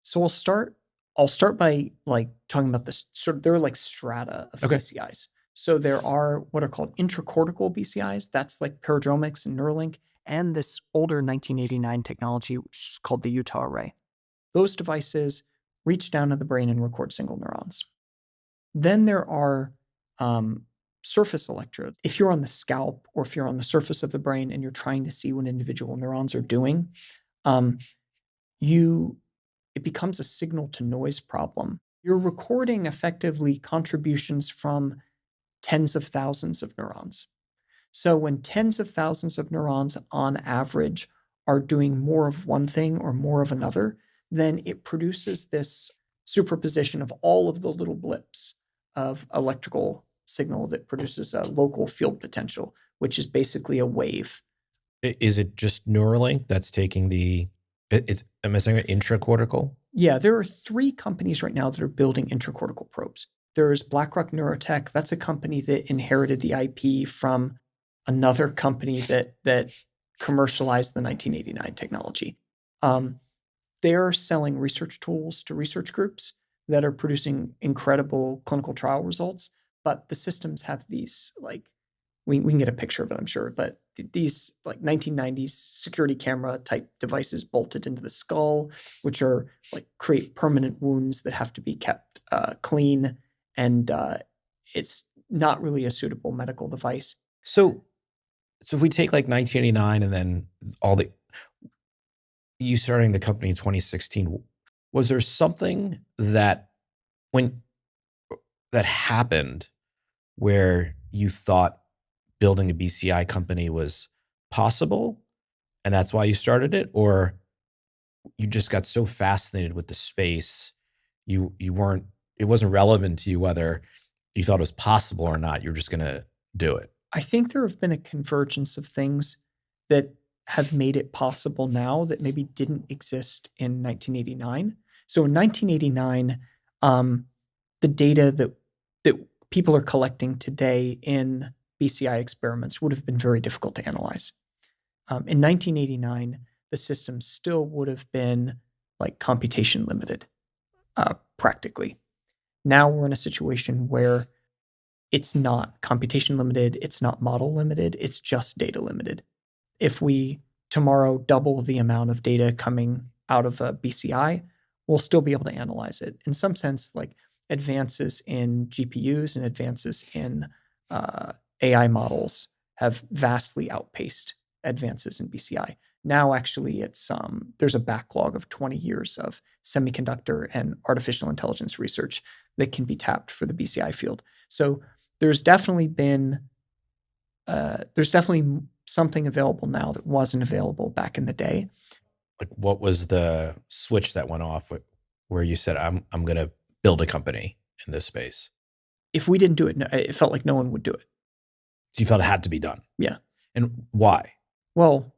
So I'll start by like talking about this sort of there are like strata of Okay. BCIs. So there are what are called intracortical BCIs. That's like Paradromics and Neuralink, and this older 1989 technology, which is called the Utah array. Those devices reach down to the brain and record single neurons. Then there are surface electrodes. If you're on the scalp or if you're on the surface of the brain and you're trying to see what individual neurons are doing, um, you it becomes a signal to noise problem. You're recording effectively contributions from tens of thousands of neurons. So when tens of thousands of neurons on average are doing more of one thing or more of another, then it produces this superposition of all of the little blips of electrical signal that produces a local field potential, which is basically a wave. Is it just Neuralink that's taking am I saying it intracortical? Yeah, there are 3 companies right now that are building intracortical probes. There's BlackRock Neurotech. That's a company that inherited the IP from another company that commercialized the 1989 technology. They're selling research tools to research groups that are producing incredible clinical trial results, but the systems have these like we can get a picture of it, I'm sure, but these like 1990s security camera type devices bolted into the skull, which are like create permanent wounds that have to be kept clean, and it's not really a suitable medical device. So, so if we take like 1989 and then all the you starting the company in 2016, was there something that when that happened where you thought building a BCI company was possible and that's why you started it, or you just got so fascinated with the space you weren't it wasn't relevant to you whether you thought it was possible or not, you're just going to do it? I think there have been a convergence of things that have made it possible now that maybe didn't exist in 1989. So in 1989, the data that people are collecting today in BCI experiments would have been very difficult to analyze. In 1989, the system still would have been like computation limited, practically. Now we're in a situation where it's not computation limited, it's not model limited, it's just data limited. If we tomorrow double the amount of data coming out of a BCI, we'll still be able to analyze it. In some sense, like advances in GPUs and advances in AI models have vastly outpaced advances in BCI. Now, actually, it's there's a backlog of 20 years of semiconductor and artificial intelligence research that can be tapped for the BCI field. So there's definitely something available now that wasn't available back in the day. Like, what was the switch that went off where you said, I'm going to build a company in this space? If we didn't do it, it felt like no one would do it. So you felt it had to be done. Yeah. And why? Well,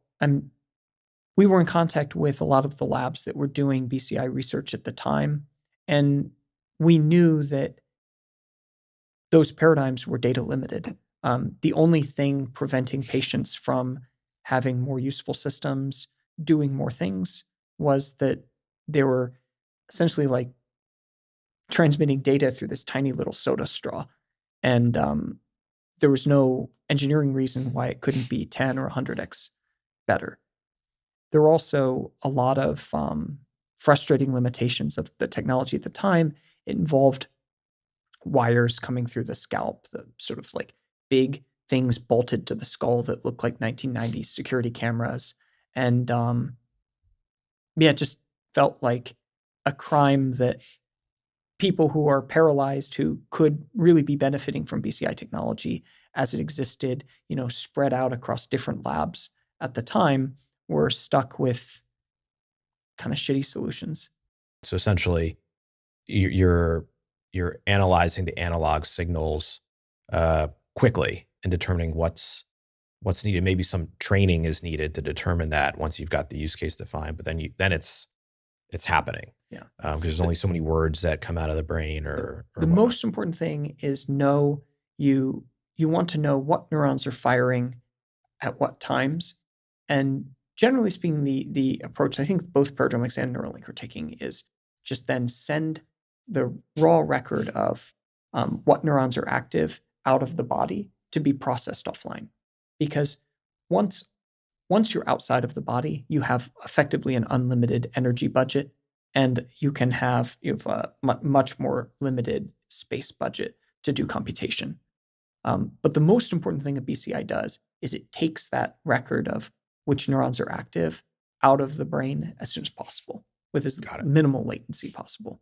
we were in contact with a lot of the labs that were doing BCI research at the time, and we knew that those paradigms were data limited. The only thing preventing patients from having more useful systems, doing more things, was that they were essentially like transmitting data through this tiny little soda straw. And there was no engineering reason why it couldn't be 10 or 100x better. There were also a lot of frustrating limitations of the technology at the time. It involved wires coming through the scalp, the sort of like big things bolted to the skull that looked like 1990s security cameras. And it just felt like a crime that people who are paralyzed who could really be benefiting from BCI technology as it existed, spread out across different labs at the time, were stuck with kind of shitty solutions. So essentially, you're analyzing the analog signals quickly and determining what's needed. Maybe some training is needed to determine that once you've got the use case defined, but then it's happening. Yeah. Because there's only so many words that come out of the brain or the most important thing is you want to know what neurons are firing at what times. And generally speaking, the approach I think both Paradromics and Neuralink are taking is just then send the raw record of what neurons are active out of the body to be processed offline. Because once you're outside of the body, you have effectively an unlimited energy budget, and you have a much more limited space budget to do computation. But the most important thing a BCI does is it takes that record of which neurons are active out of the brain as soon as possible with as minimal latency possible.